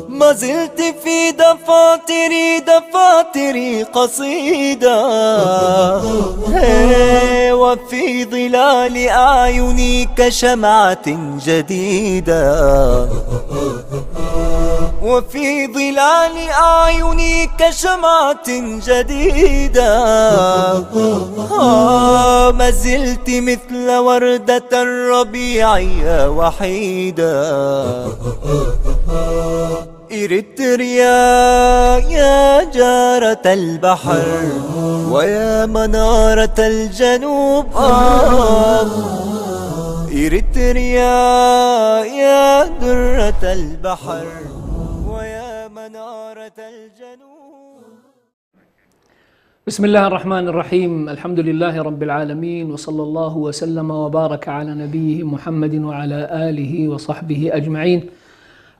ما زلت في دفاتري قصيدة، وفي ظلال أعيني كشمعة جديدة، وفي ظلال أعيني كشمعة جديدة. ما زلت مثل وردة الربيع يا وحيدة. إريتريا يا جارة البحر ويا منارة الجنوب، إريتريا يا درة البحر ويا منارة الجنوب. بسم الله الرحمن الرحيم. الحمد لله رب العالمين، وصلى الله وسلم وبارك على نبيه محمد وعلى آله وصحبه أجمعين.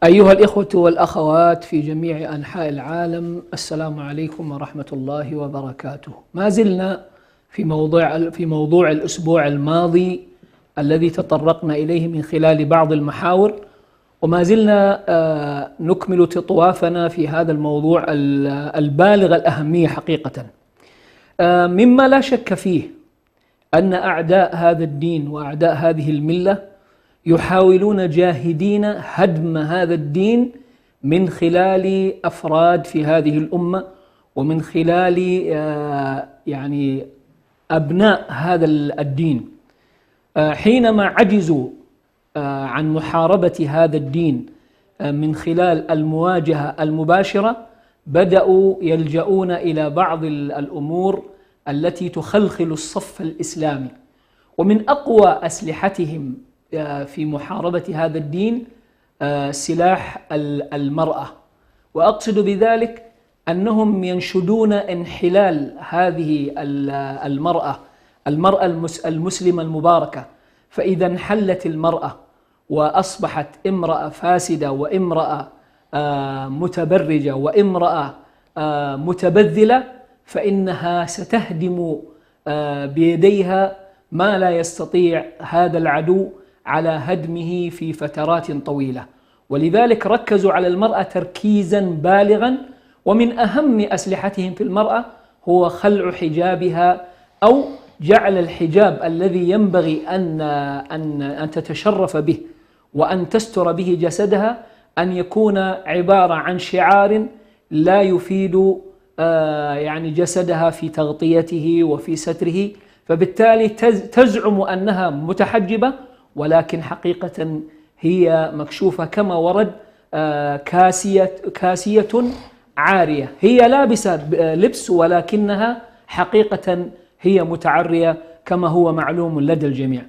أيها الإخوة والأخوات في جميع أنحاء العالم، السلام عليكم ورحمة الله وبركاته. ما زلنا في موضوع الأسبوع الماضي الذي تطرقنا إليه من خلال بعض المحاور، وما زلنا نكمل تطوافنا في هذا الموضوع البالغ الأهمية حقيقة. مما لا شك فيه أن أعداء هذا الدين وأعداء هذه الملة يحاولون جاهدين هدم هذا الدين من خلال أفراد في هذه الأمة، ومن خلال يعني أبناء هذا الدين. حينما عجزوا عن محاربة هذا الدين من خلال المواجهة المباشرة، بدأوا يلجؤون إلى بعض الأمور التي تخلخل الصف الإسلامي. ومن أقوى أسلحتهم في محاربة هذا الدين سلاح المرأة، وأقصد بذلك أنهم ينشدون انحلال هذه المرأة المسلمة المباركة. فإذا انحلت المرأة وأصبحت امرأة فاسدة، وامرأة متبرجة، وامرأة متبذلة، فإنها ستهدم بيديها ما لا يستطيع هذا العدو على هدمه في فترات طويلة. ولذلك ركزوا على المرأة تركيزا بالغا، ومن أهم أسلحتهم في المرأة هو خلع حجابها، أو جعل الحجاب الذي ينبغي أن تتشرف به وأن تستر به جسدها أن يكون عبارة عن شعار لا يفيد يعني جسدها في تغطيته وفي ستره. فبالتالي تزعم أنها متحجبة، ولكن حقيقة هي مكشوفة كما ورد، كاسية عارية. هي لابسة لبس، ولكنها حقيقة هي متعرية كما هو معلوم لدى الجميع.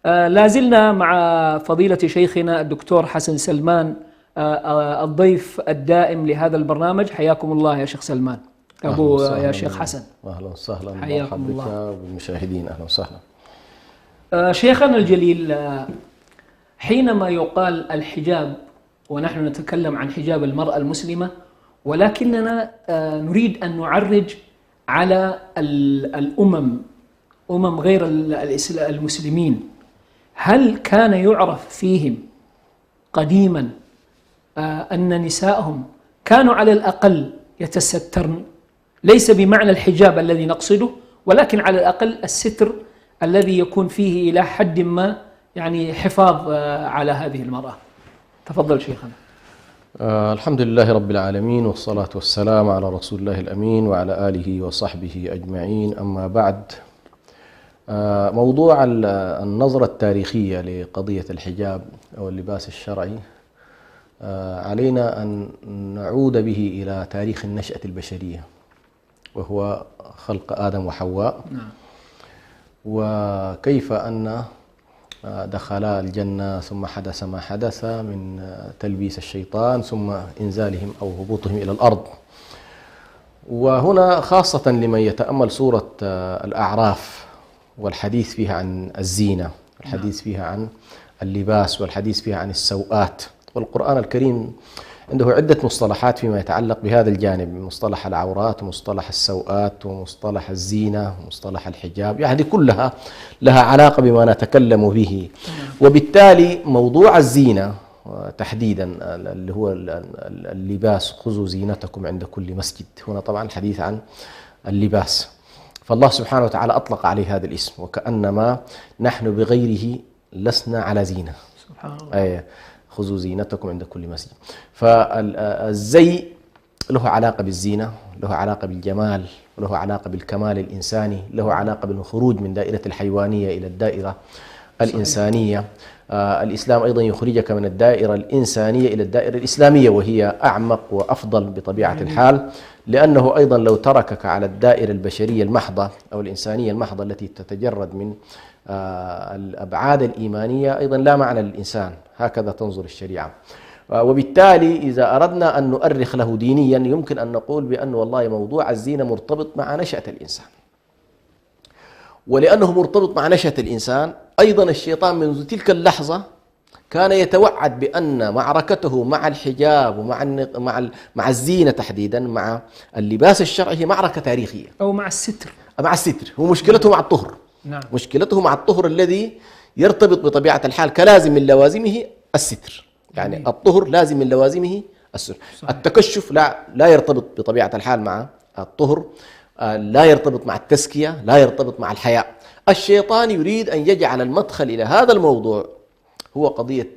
لازلنا مع فضيلة شيخنا الدكتور حسن سلمان، الضيف الدائم لهذا البرنامج. حياكم الله يا شيخ سلمان. يا شيخ حسن، أهلا وسهلا، حياكم مرحبا الله. بك والمشاهدين، أهلا وسهلا. شيخنا الجليل، حينما يقال الحجاب، ونحن نتكلم عن حجاب المرأة المسلمة، ولكننا نريد أن نعرج على أمم غير المسلمين. هل كان يعرف فيهم قديما أن نسائهم كانوا على الأقل يتسترن؟ ليس بمعنى الحجاب الذي نقصده، ولكن على الأقل الستر الذي يكون فيه إلى حد ما يعني حفاظ على هذه المرأة. تفضل شيخنا. الحمد لله رب العالمين، والصلاة والسلام على رسول الله الأمين وعلى آله وصحبه أجمعين. أما بعد، موضوع النظرة التاريخية لقضية الحجاب أو اللباس الشرعي علينا أن نعود به إلى تاريخ النشأة البشرية، وهو خلق آدم وحواء. نعم. وكيف أن دخلا الجنة ثم حدث ما حدث من تلبيس الشيطان ثم إنزالهم أو هبوطهم إلى الأرض. وهنا خاصة لمن يتأمل سورة الأعراف والحديث فيها عن الزينة والحديث فيها عن اللباس والحديث فيها عن السوءات. والقرآن الكريم عنده عدة مصطلحات فيما يتعلق بهذا الجانب، مصطلح العورات ومصطلح السوءات ومصطلح الزينة ومصطلح الحجاب، يعني كلها لها علاقة بما نتكلم به. وبالتالي موضوع الزينة تحديدا اللي هو اللباس، خذوا زينتكم عند كل مسجد، هنا طبعا الحديث عن اللباس، فالله سبحانه وتعالى أطلق عليه هذا الاسم، وكأنما نحن بغيره لسنا على زينة. سبحان الله. خذوا زينتكم عند كل مسجد. فالزي له علاقة بالزينة، له علاقة بالجمال، له علاقة بالكمال الإنساني، له علاقة بالخروج من دائرة الحيوانية إلى الدائرة الإنسانية. الإسلام أيضا يخرجك من الدائرة الإنسانية إلى الدائرة الإسلامية، وهي أعمق وأفضل بطبيعة الحال، لأنه أيضا لو تركك على الدائرة البشرية المحضة أو الإنسانية المحضة التي تتجرد من الأبعاد الإيمانية أيضا لا معنى للإنسان، هكذا تنظر الشريعة. وبالتالي إذا أردنا أن نؤرخ له دينيا يمكن أن نقول بأن والله موضوع الزينة مرتبط مع نشأة الإنسان، ولأنه مرتبط مع نشأة الإنسان أيضا الشيطان منذ تلك اللحظة كان يتوعد بأن معركته مع الحجاب مع الزينة تحديدا، مع اللباس الشرعي، هي معركة تاريخية، أو مع الستر. مع الستر، هو مشكلته مع الطهر. نعم. مشكلته مع الطهر الذي يرتبط بطبيعة الحال كلازم من لوازمه الستر، يعني الطهر لازم من لوازمه الستر. التكشف لا يرتبط بطبيعة الحال مع الطهر، لا يرتبط مع التزكية، لا يرتبط مع الحياء. الشيطان يريد أن يجعل المدخل إلى هذا الموضوع هو قضية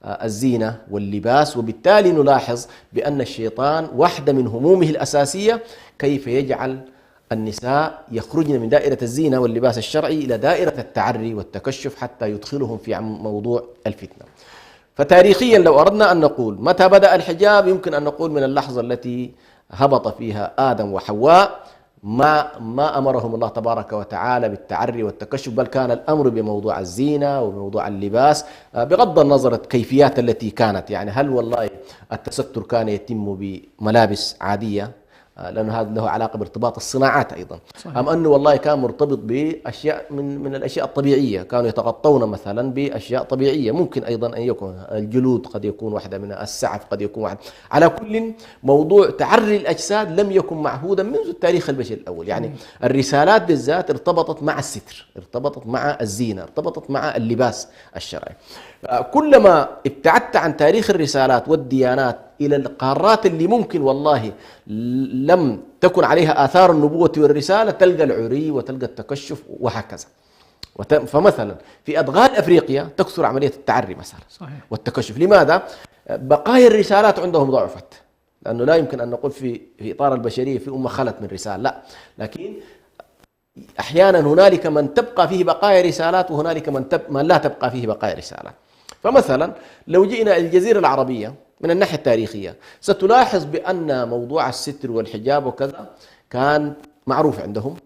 الزينة واللباس، وبالتالي نلاحظ بأن الشيطان واحدة من همومه الأساسية كيف يجعل النساء يخرجن من دائرة الزينة واللباس الشرعي إلى دائرة التعري والتكشف حتى يدخلهم في موضوع الفتنة. فتاريخيا لو أردنا أن نقول متى بدأ الحجاب، يمكن أن نقول من اللحظة التي هبط فيها آدم وحواء ما أمرهم الله تبارك وتعالى بالتعري والتكشف، بل كان الأمر بموضوع الزينة وموضوع اللباس، بغض النظر الكيفيات التي كانت، يعني هل والله التستر كان يتم بملابس عادية لأن هذا له علاقة بارتباط الصناعات أيضا، صحيح. أم أنه والله كان مرتبط بأشياء من الأشياء الطبيعية، كانوا يتغطون مثلا بأشياء طبيعية، ممكن أيضا أن يكون الجلود قد يكون واحدة منها، السعف قد يكون واحد. على كل موضوع تعري الأجساد لم يكن معهودا منذ التاريخ البشري الأول، يعني الرسالات بالذات ارتبطت مع الستر، ارتبطت مع الزينة، ارتبطت مع اللباس الشرعي. كلما ابتعدت عن تاريخ الرسالات والديانات إلى القارات اللي ممكن والله لم تكن عليها آثار النبوة والرسالة، تلقى العري وتلقى التكشف وهكذا. فمثلا في أدغال أفريقيا تكثر عملية التعري مثلا، صحيح. والتكشف. لماذا؟ بقايا الرسالات عندهم ضعفت، لأنه لا يمكن أن نقول في إطار البشرية في أمة خلت من رسالة، لا، لكن أحيانا هنالك من تبقى فيه بقايا رسالات وهنالك من لا تبقى فيه بقايا رسالات. فمثلا لو جئنا الجزيرة العربية من الناحية التاريخية ستلاحظ بأن موضوع الستر والحجاب وكذا كان معروف عندهم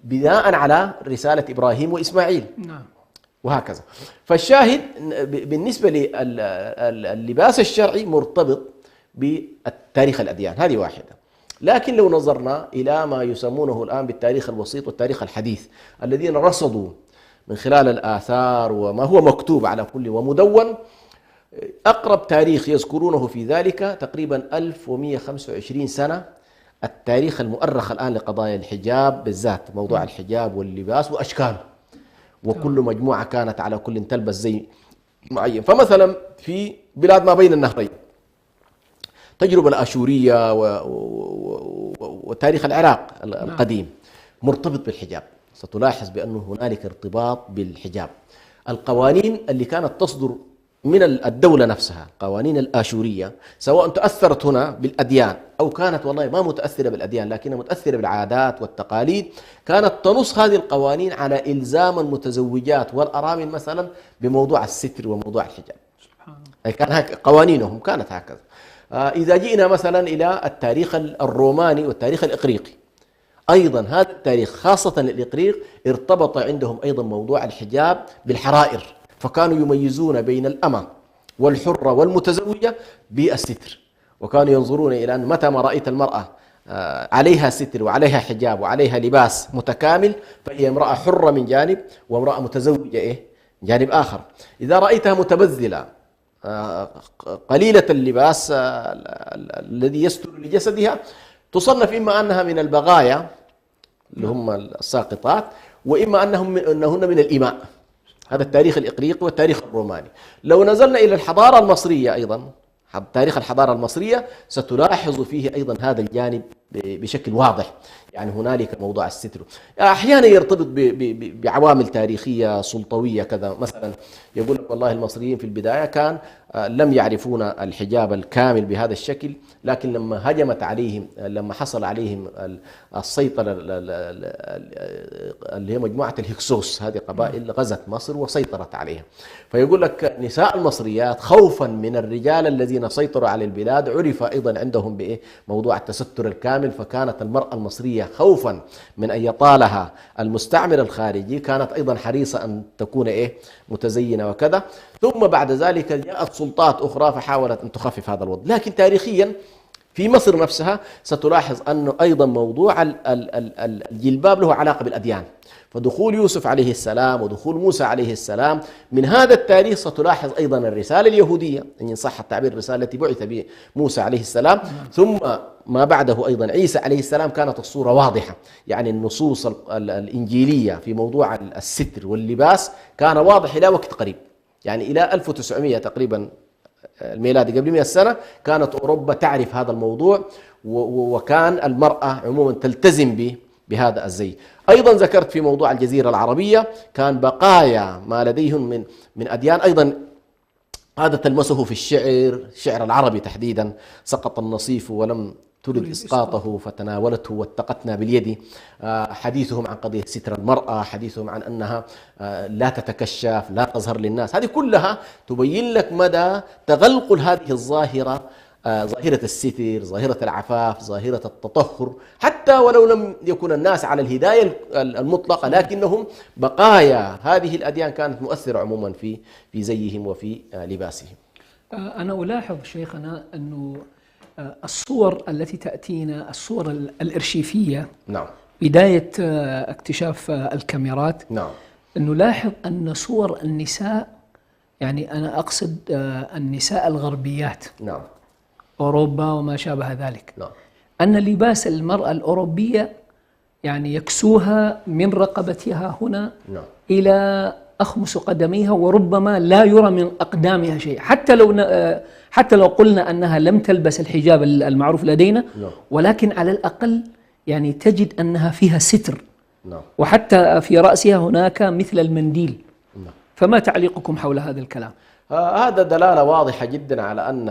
بناء على رسالة إبراهيم وإسماعيل، نعم، وهكذا. فالشاهد بالنسبة لللباس الشرعي مرتبط بالتاريخ الأديان، هذه واحدة. لكن لو نظرنا إلى ما يسمونه الآن بالتاريخ الوسيط والتاريخ الحديث، الذين رصدوا من خلال الآثار وما هو مكتوب على كل ومدون، أقرب تاريخ يذكرونه في ذلك تقريبا 1125 سنة، التاريخ المؤرخ الآن لقضايا الحجاب بالذات، موضوع الحجاب واللباس وأشكاله، وكل مجموعة كانت على كل تلبس زي معين. فمثلا في بلاد ما بين النهرين التجربة الآشورية وتاريخ العراق القديم مرتبط بالحجاب، ستلاحظ بأنه هنالك ارتباط بالحجاب. القوانين اللي كانت تصدر من الدولة نفسها، القوانين الآشورية، سواء تأثرت هنا بالأديان أو كانت والله ما متأثرة بالأديان لكنها متأثرة بالعادات والتقاليد، كانت تنص هذه القوانين على إلزام المتزوجات والأرامل مثلا بموضوع الستر وموضوع الحجاب. كان قوانينهم كانت هكذا. إذا جئنا مثلا إلى التاريخ الروماني والتاريخ الإغريقي، أيضا هذا التاريخ خاصة الإقريق ارتبط عندهم أيضا موضوع الحجاب بالحرائر، فكانوا يميزون بين الأمة والحرة والمتزوجة بالستر، وكانوا ينظرون إلى أن متى ما رأيت المرأة عليها ستر وعليها حجاب وعليها لباس متكامل فهي امرأة حرة من جانب، وامرأة متزوجة جانب آخر. إذا رأيتها متبذلة قليلة اللباس الذي يستر لجسدها تصنف إما أنها من البغايا اللي هم الساقطات، وإما أنهن من الإماء. هذا التاريخ الإقريقي والتاريخ الروماني. لو نزلنا إلى الحضارة المصرية أيضا، تاريخ الحضارة المصرية، ستلاحظ فيه أيضا هذا الجانب بشكل واضح. يعني هنالك موضوع الستر أحيانا يرتبط بعوامل تاريخية سلطوية كذا. مثلا يقول لك والله المصريين في البداية كان لم يعرفون الحجاب الكامل بهذا الشكل، لكن لما هجمت عليهم، لما حصل عليهم السيطرة اللي هي مجموعة الهكسوس، هذه قبائل غزت مصر وسيطرت عليها. فيقول لك نساء المصريات خوفا من الرجال الذين سيطروا على البلاد عرف أيضا عندهم موضوع التستر الكامل، فكانت المرأة المصرية خوفا من أن يطالها المستعمر الخارجي كانت أيضا حريصة أن تكون متزينة وكذا. ثم بعد ذلك جاءت سلطات أخرى فحاولت أن تخفف هذا الوضع. لكن تاريخيا في مصر نفسها ستلاحظ أنه أيضا موضوع الجلباب له علاقة بالأديان، فدخول يوسف عليه السلام ودخول موسى عليه السلام من هذا التاريخ ستلاحظ أيضا الرسالة اليهودية إن صح التعبير، الرسالة التي بعث به موسى عليه السلام، ثم ما بعده أيضا عيسى عليه السلام. كانت الصورة واضحة، يعني النصوص الإنجيلية في موضوع الستر واللباس كان واضح إلى وقت قريب، يعني إلى 1900 تقريبا الميلادي، قبل 100 سنة كانت أوروبا تعرف هذا الموضوع، وكان المرأة عموما تلتزم بهذا الزي. أيضا ذكرت في موضوع الجزيرة العربية كان بقايا ما لديهم من أديان أيضا هذا تلمسه في الشعر العربي تحديدا. سقط النصيف ولم ترد إسقاطه فتناولته واتقتنا باليد. حديثهم عن قضية ستر المرأة، حديثهم عن أنها لا تتكشف، لا تظهر للناس، هذه كلها تبين لك مدى تغلغل هذه الظاهرة، ظاهرة الستر، ظاهرة العفاف، ظاهرة التطهر، حتى ولو لم يكن الناس على الهداية المطلقة، لكنهم بقايا هذه الأديان كانت مؤثرة عموما في زيهم وفي لباسهم. أنا ألاحظ شيخنا أنه الصور التي تأتينا، الصور الإرشيفية، نعم، بداية اكتشاف الكاميرات، نعم، نلاحظ أن صور النساء، يعني أنا أقصد النساء الغربيات، نعم، أوروبا وما شابه ذلك، نعم، أن لباس المرأة الأوروبية يعني يكسوها من رقبتها هنا، نعم، إلى أخمص قدميها، وربما لا يرى من أقدامها شيء، حتى لو قلنا أنها لم تلبس الحجاب المعروف لدينا، نعم، ولكن على الأقل يعني تجد أنها فيها ستر، نعم، وحتى في رأسها هناك مثل المنديل. نعم. فما تعليقكم حول هذا الكلام؟ هذا دلالة واضحة جدا على أن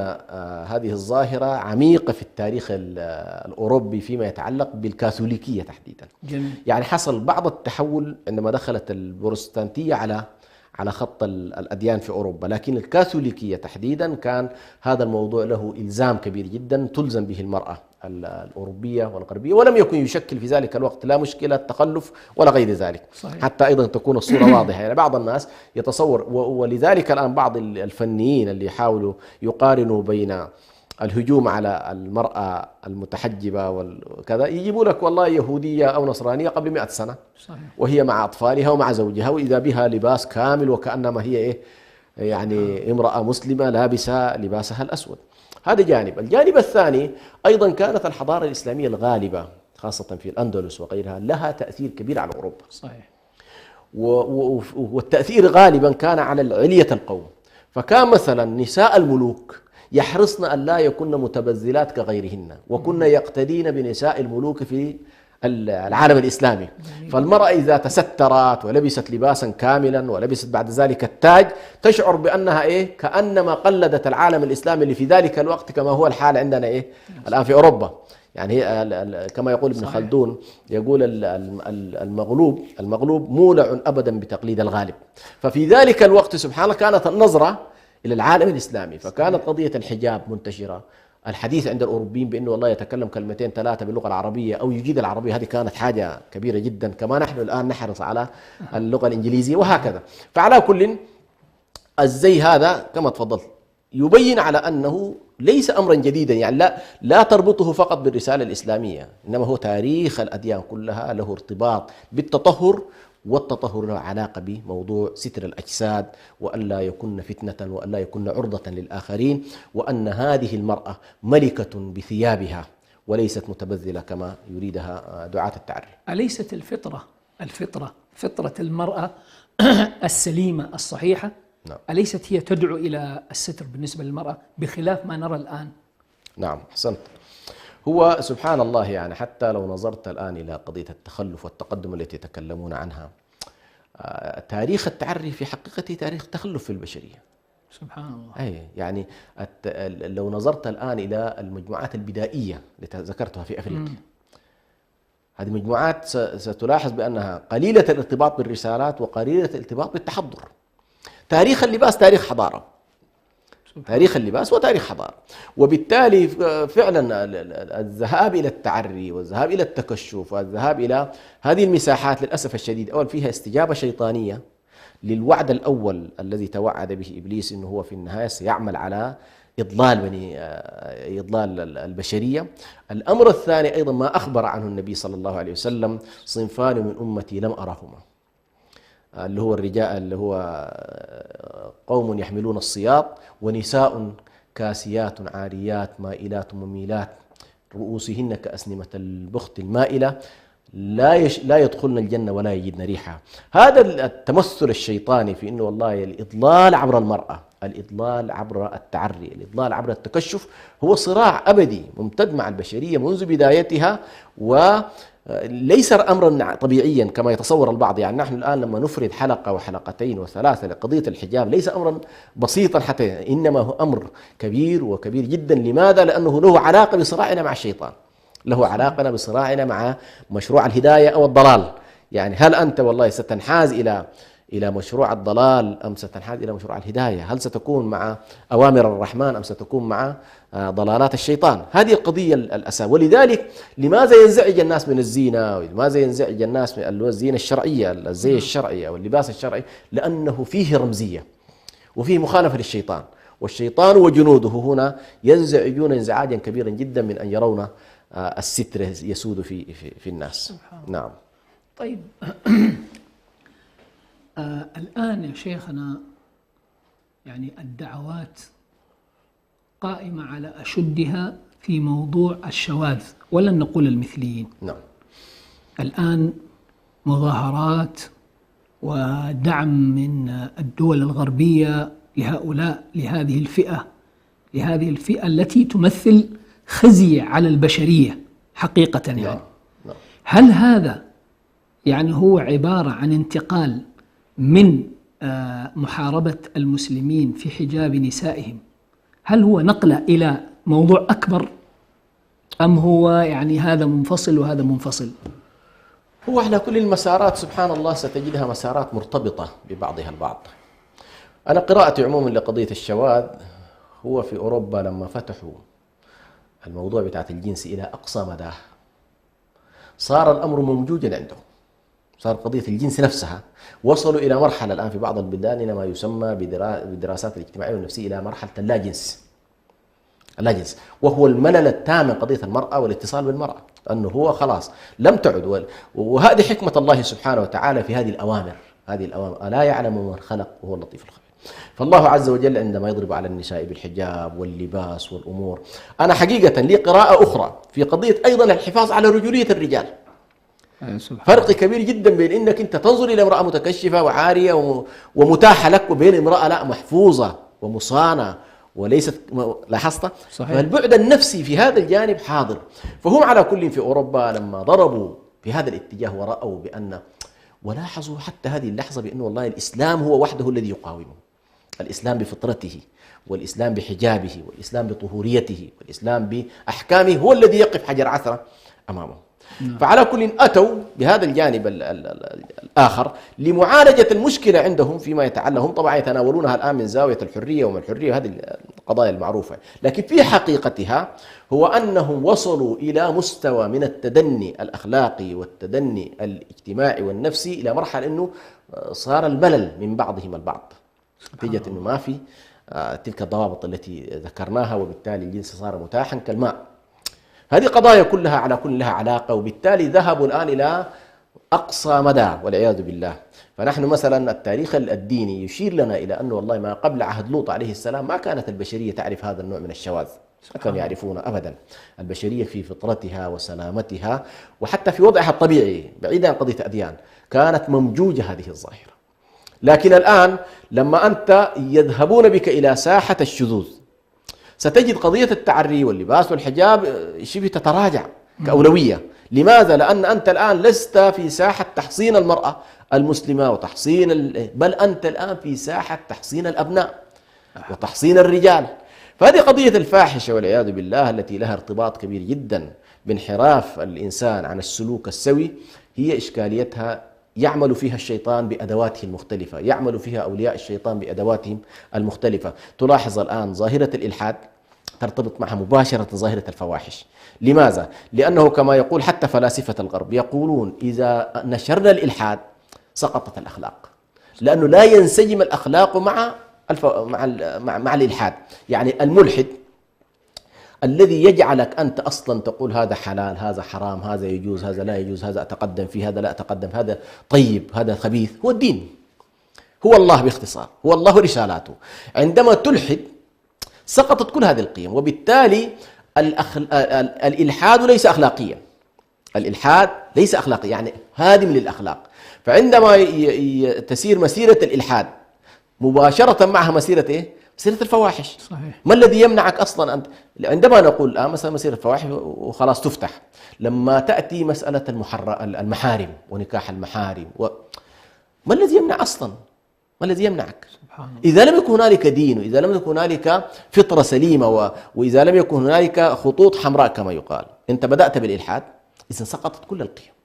هذه الظاهرة عميقة في التاريخ الأوروبي فيما يتعلق بالكاثوليكية تحديدا. جميل. يعني حصل بعض التحول عندما دخلت البروتستانتية على خط الأديان في أوروبا، لكن الكاثوليكية تحديدا كان هذا الموضوع له إلزام كبير جدا تلزم به المرأة الأوروبية والغربية، ولم يكن يشكل في ذلك الوقت لا مشكلة تخلف ولا غير ذلك. صحيح. حتى أيضا تكون الصورة واضحة. يعني بعض الناس يتصور، ولذلك الآن بعض الفنيين اللي يحاولوا يقارنوا بين الهجوم على المرأة المتحجبة وكذا يجيبوا لك والله يهودية أو نصرانية قبل 100 سنة، صحيح، وهي مع أطفالها ومع زوجها، وإذا بها لباس كامل وكأنما هي يعني امرأة مسلمة لابسة لباسها الأسود. هذا جانب. الجانب الثاني أيضا كانت الحضارة الإسلامية الغالبة خاصة في الأندلس وغيرها لها تأثير كبير على أوروبا. صحيح. والتأثير غالبا كان على علية القوم، فكان مثلا نساء الملوك يحرصن أن لا يكن متبذلات كغيرهن، وكن يقتدين بنساء الملوك في العالم الإسلامي. فالمرأة إذا تسترت ولبست لباسا كاملا ولبست بعد ذلك التاج تشعر بأنها كأنما قلدت العالم الإسلامي اللي في ذلك الوقت، كما هو الحال عندنا الآن في أوروبا. يعني كما يقول ابن خلدون، يقول المغلوب مولع أبدا بتقليد الغالب. ففي ذلك الوقت سبحان الله كانت النظرة إلى العالم الإسلامي، فكانت قضية الحجاب منتشرة، الحديث عند الأوروبيين بأنه والله يتكلم كلمتين ثلاثة باللغة العربية أو يجيد العربية، هذه كانت حاجة كبيرة جدا، كما نحن الآن نحرص على اللغة الإنجليزية وهكذا. فعلى كل الزي هذا كما تفضلت يبين على أنه ليس أمرا جديدا، يعني لا تربطه فقط بالرسالة الإسلامية، إنما هو تاريخ الأديان كلها له ارتباط بالتطهر، والتطهر له علاقة بموضوع ستر الأجساد، وألا يكون فتنة وألا يكون عرضة للآخرين، وأن هذه المرأة ملكة بثيابها وليست متبذلة كما يريدها دعاة التعري. أليست فطرة المرأة السليمة الصحيحة، نعم. أليست هي تدعو إلى الستر بالنسبة للمرأة بخلاف ما نرى الآن؟ نعم، أحسنت. هو سبحان الله، يعني حتى لو نظرت الآن إلى قضية التخلف والتقدم التي يتكلمون عنها، تاريخ التعري في حقيقته تاريخ تخلف في البشرية. سبحان الله. أي يعني لو نظرت الآن إلى المجموعات البدائية التي ذكرتها في أفريقيا، هذه مجموعات ستلاحظ بأنها قليلة الارتباط بالرسالات وقليلة الارتباط بالتحضر. تاريخ اللباس تاريخ حضارة، تاريخ اللباس وتاريخ حضارة، وبالتالي فعلا الذهاب إلى التعري والذهاب إلى التكشف والذهاب إلى هذه المساحات للأسف الشديد أول فيها استجابة شيطانية للوعد الأول الذي توعد به إبليس أنه هو في النهاية سيعمل على إضلال البشرية. الأمر الثاني أيضا ما أخبر عنه النبي صلى الله عليه وسلم: صنفان من أمتي لم أرهما، اللي هو الرجال، اللي هو قوم يحملون الصياط ونساء كاسيات عاريات مائلات مميلات رؤوسهن كأسنمة البخت المائلة لا يدخلن الجنة ولا يجدن ريحها. هذا التمثل الشيطاني في أنه والله الإضلال عبر المرأة، الإضلال عبر التعري، الإضلال عبر التكشف، هو صراع أبدي ممتد مع البشرية منذ بدايتها، وليس أمرا طبيعيا كما يتصور البعض. يعني نحن الآن لما نفرد حلقة وحلقتين وثلاثة لقضية الحجاب ليس أمرا بسيطا حتى، إنما هو أمر كبير وكبير جدا. لماذا؟ لأنه له علاقة بصراعنا مع الشيطان، له علاقة بصراعنا مع مشروع الهداية أو الضلال. يعني هل أنت والله ستنحاز إلى مشروع الضلال أم ستنحاز إلى مشروع الهداية؟ هل ستكون مع أوامر الرحمن أم ستكون مع ضلالات الشيطان؟ هذه القضية الأساس. ولذلك لماذا ينزعج الناس من الزينة، ولماذا ينزعج الناس من الزينة الشرعية، الزي الشرعي أو اللباس الشرعي؟ لأنه فيه رمزية وفيه مخالفة للشيطان، والشيطان وجنوده هنا ينزعجون انزعاجا كبيرا جدا من أن يرون الستر يسود في الناس. نعم. طيب الآن يا شيخنا يعني الدعوات قائمة على أشدها في موضوع الشواذ، ولن نقول المثليين. نعم. الآن مظاهرات ودعم من الدول الغربية لهؤلاء، لهذه الفئة التي تمثل خزي على البشرية حقيقة. يعني نعم. هل هذا يعني هو عبارة عن انتقال من محاربة المسلمين في حجاب نسائهم، هل هو نقلة إلى موضوع أكبر أم هو يعني هذا منفصل وهذا منفصل؟ هو على كل المسارات سبحان الله ستجدها مسارات مرتبطة ببعضها البعض. أنا قراءتي عموما لقضية الشواذ هو في أوروبا لما فتحوا الموضوع بتاعت الجنس إلى أقصى مداه صار الأمر موجودا عندهم، صار قضية الجنس نفسها وصلوا إلى مرحلة الآن في بعض البلدان إلى ما يسمى بالدراسات الاجتماعية والنفسية إلى مرحلة اللاجنس، وهو الملل التام من قضية المرأة والاتصال بالمرأة، أنه هو خلاص لم تعد. وهذه حكمة الله سبحانه وتعالى في هذه الأوامر ألا يعلم من خلق وهو اللطيف الخبير. فالله عز وجل عندما يضرب على النساء بالحجاب واللباس والأمور، أنا حقيقة لي قراءة أخرى في قضية أيضا الحفاظ على رجولية الرجال. فرق كبير جدا بين انك انت تنظر الى امرأة متكشفة وعارية ومتاحة لك، وبين امرأة لا محفوظة ومصانة وليست. لاحظت؟ صحيح. فالبعد النفسي في هذا الجانب حاضر. فهم على كل في اوروبا لما ضربوا في هذا الاتجاه ورأوا بان، ولاحظوا حتى هذه اللحظة بانه والله الاسلام هو وحده الذي يقاومه، الاسلام بفطرته والاسلام بحجابه والاسلام بطهوريته والاسلام باحكامه هو الذي يقف حجر عثرة امامه. فعلى كل أتوا بهذا الجانب الآخر لمعالجة المشكلة عندهم فيما يتعلق. هم طبعا يتناولونها الآن من زاوية الحرية وما الحرية، هذه القضايا المعروفة، لكن في حقيقتها هو أنهم وصلوا إلى مستوى من التدني الأخلاقي والتدني الاجتماعي والنفسي إلى مرحلة أنه صار الملل من بعضهم البعض نتيجة أنه ما في تلك الضوابط التي ذكرناها، وبالتالي الجنس صار متاحا كالماء. هذه قضايا كلها على كل لها علاقة، وبالتالي ذهبوا الآن إلى أقصى مدى والعياذ بالله. فنحن مثلا التاريخ الديني يشير لنا إلى أنه والله ما قبل عهد لوط عليه السلام ما كانت البشرية تعرف هذا النوع من الشواذ، ما كانوا يعرفون أبدا. البشرية في فطرتها وسلامتها وحتى في وضعها الطبيعي بعيدا عن قضية أديان كانت ممجوجة هذه الظاهرة. لكن الآن لما أنت يذهبون بك إلى ساحة الشذوذ ستجد قضية التعري واللباس والحجاب شبه تتراجع كأولوية. لماذا؟ لأن أنت الآن لست في ساحة تحصين المرأة المسلمة وتحصين بل أنت الآن في ساحة تحصين الأبناء وتحصين الرجال. فهذه قضية الفاحشة والعياذ بالله التي لها ارتباط كبير جدا بانحراف الإنسان عن السلوك السوي، هي إشكاليتها يعمل فيها الشيطان بأدواته المختلفة، يعمل فيها أولياء الشيطان بأدواتهم المختلفة. تلاحظ الآن ظاهرة الإلحاد ترتبط معها مباشرة ظاهرة الفواحش. لماذا؟ لأنه كما يقول حتى فلاسفة الغرب يقولون إذا نشرنا الإلحاد سقطت الأخلاق، لأنه لا ينسجم الأخلاق مع الإلحاد. يعني الملحد الذي يجعلك أنت أصلا تقول هذا حلال هذا حرام هذا يجوز هذا لا يجوز هذا أتقدم فيه هذا لا أتقدم هذا طيب هذا خبيث، هو الدين، هو الله باختصار، هو الله رسالاته. عندما تلحد سقطت كل هذه القيم، وبالتالي الإلحاد ليس أخلاقيا، الإلحاد ليس أخلاقي يعني هادم للأخلاق. فعندما تسير مسيرة الإلحاد مباشرة معها مسيرة إيه؟ مسيرة الفواحش. صحيح. ما الذي يمنعك أصلا أنت عندما نقول الآن مثلا مسيرة الفواحش وخلاص تفتح، لما تأتي مسألة المحارم ونكاح المحارم ما الذي يمنع أصلا؟ ما الذي يمنعك؟ سبحان الله. إذا لم يكن هنالك دين، وإذا لم يكن هنالك فطرة سليمة، وإذا لم يكن هنالك خطوط حمراء كما يقال، أنت بدأت بالإلحاد، إذا سقطت كل القيم.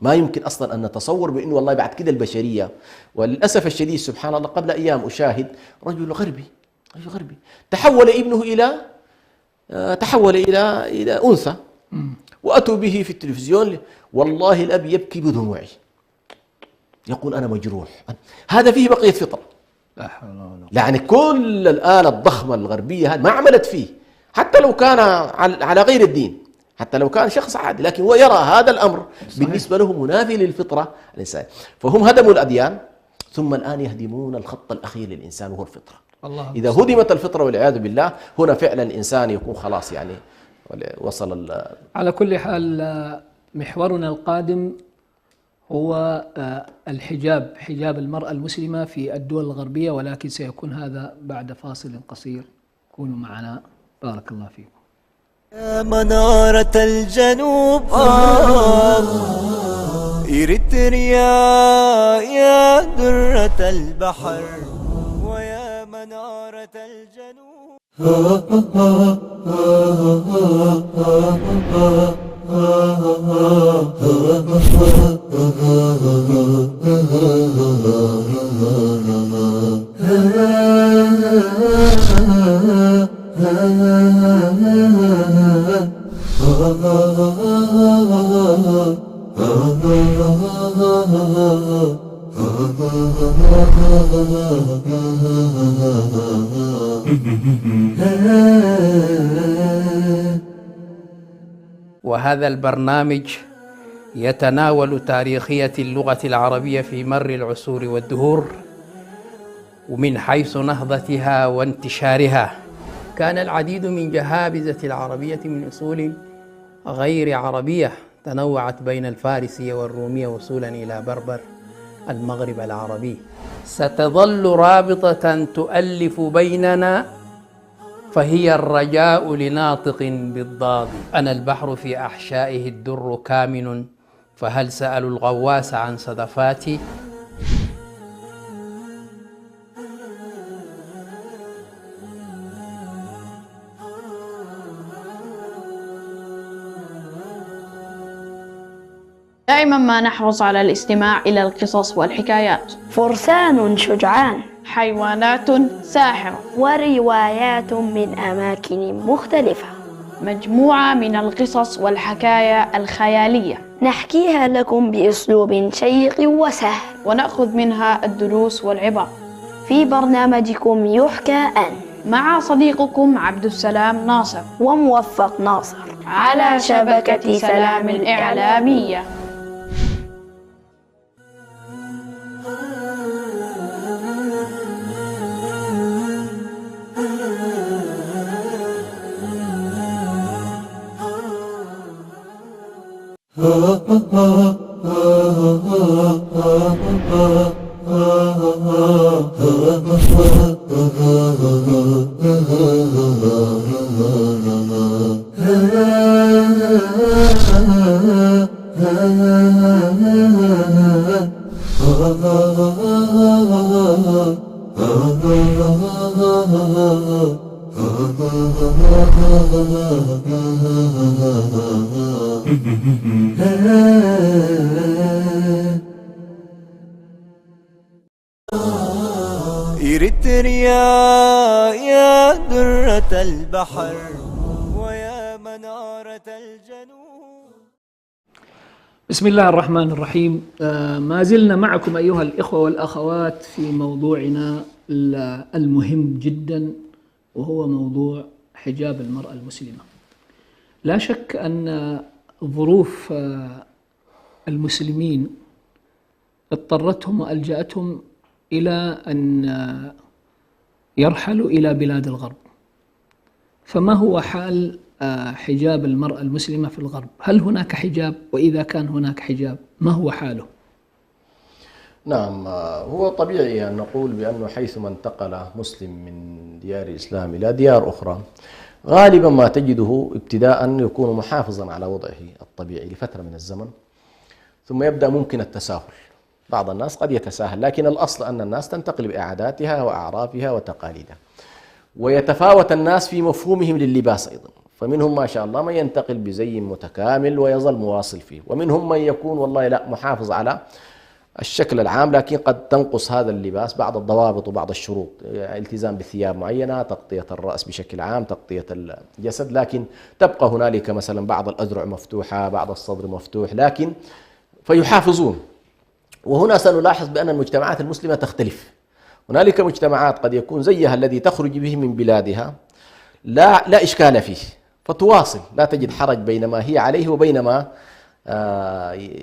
ما يمكن أصلا أن نتصور بأنه والله بعد كده البشرية. وللأسف الشديد سبحان الله قبل أيام أشاهد رجل غربي تحول إلى أنثى، وأتوا به في التلفزيون، والله الأب يبكي بدموعه يقول أنا مجروح. هذا فيه بقية فطرة. يعني كل الآلة الضخمة الغربية هذه ما عملت فيه، حتى لو كان على غير الدين، حتى لو كان شخص عادي، لكن هو يرى هذا الأمر بالنسبة له منافي للفطرة الإنسانية. فهم هدموا الأديان ثم الآن يهدمون الخط الأخير للإنسان وهو الفطرة. إذا هدمت الفطرة والعياذ بالله هنا فعلا الإنسان يكون خلاص يعني وصل. على كل حال محورنا القادم هو الحجاب، حجاب المرأة المسلمة في الدول الغربية، ولكن سيكون هذا بعد فاصل قصير. كونوا معنا بارك الله فيكم. يا منارة الجنوب إريتريا يا درة البحر ويا منارة الجنوب. وهذا البرنامج يتناول تاريخية اللغة العربية في مر العصور والدهور، ومن حيث نهضتها وانتشارها. كان العديد من جهابذة العربية من أصول غير عربية تنوعت بين الفارسية والرومية وصولا إلى بربر المغرب العربي. ستظل رابطة تؤلف بيننا، فهي الرجاء لناطق بالضاد. أنا البحر في أحشائه الدر كامن، فهل سألوا الغواص عن صدفاتي؟ دائما ما نحرص على الاستماع إلى القصص والحكايات. فرسان شجعان، حيوانات ساحرة، وروايات من أماكن مختلفة، مجموعة من القصص والحكايا الخيالية نحكيها لكم بأسلوب شيق وسهل، ونأخذ منها الدروس والعبر في برنامجكم يحكى أن، مع صديقكم عبد السلام ناصر وموفق ناصر، على شبكة سلام الإعلامية. إريتريا يا درة البحر ويا منارة الجنوب. بسم الله الرحمن الرحيم. ما زلنا معكم أيها الإخوة والأخوات في موضوعنا المهم جدا، وهو موضوع حجاب المرأة المسلمة. لا شك أن ظروف المسلمين اضطرتهم وألجأتهم إلى أن يرحلوا إلى بلاد الغرب. فما هو حال حجاب المرأة المسلمة في الغرب؟ هل هناك حجاب؟ وإذا كان هناك حجاب ما هو حاله؟ نعم، هو طبيعي أن نقول بأنه حيثما انتقل مسلم من ديار الإسلام إلى ديار أخرى غالبا ما تجده ابتداء يكون محافظا على وضعه الطبيعي لفترة من الزمن، ثم يبدأ ممكن التساهل. بعض الناس قد يتساهل، لكن الأصل أن الناس تنتقل بإعاداتها وأعرافها وتقاليدها. ويتفاوت الناس في مفهومهم لللباس أيضا، فمنهم ما شاء الله من ينتقل بزي متكامل ويظل مواصل فيه، ومنهم من يكون والله لا محافظ على الشكل العام، لكن قد تنقص هذا اللباس بعض الضوابط وبعض الشروط، التزام بثياب معينة، تغطية الرأس بشكل عام، تغطية الجسد، لكن تبقى هنالك مثلا بعض الأذرع مفتوحة، بعض الصدر مفتوح، لكن فيحافظون. وهنا سنلاحظ بأن المجتمعات المسلمة تختلف. هنالك مجتمعات قد يكون زيها الذي تخرج به من بلادها لا إشكال فيه، فتواصل، لا تجد حرج بين ما هي عليه وبين ما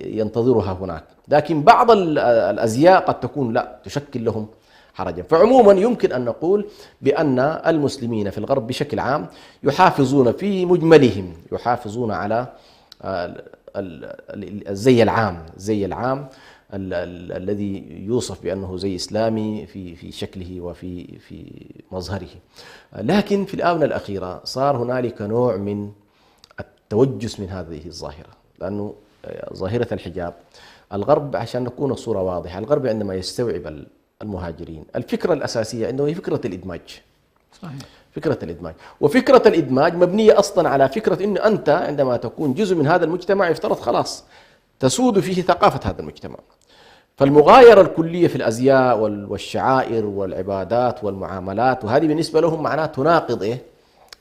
ينتظرها هناك. لكن بعض الأزياء قد تكون لا تشكل لهم حرجا. فعموما يمكن أن نقول بأن المسلمين في الغرب بشكل عام يحافظون في مجملهم، يحافظون على الزي العام الذي يوصف بأنه زي إسلامي في شكله وفي مظهره. لكن في الآونة الأخيرة صار هنالك نوع من التوجس من هذه الظاهرة، لأنه ظاهرة الحجاب الغرب، عشان نكون الصورة واضحة، الغرب عندما يستوعب المهاجرين الفكرة الأساسية عنده هي فكرة الإدماج. صحيح. فكرة الإدماج، وفكرة الإدماج مبنية أصلا على فكرة أن أنت عندما تكون جزء من هذا المجتمع يفترض خلاص تسود فيه ثقافة هذا المجتمع. فالمغايرة الكلية في الأزياء والشعائر والعبادات والمعاملات، وهذه بالنسبة لهم معناه تناقض إيه؟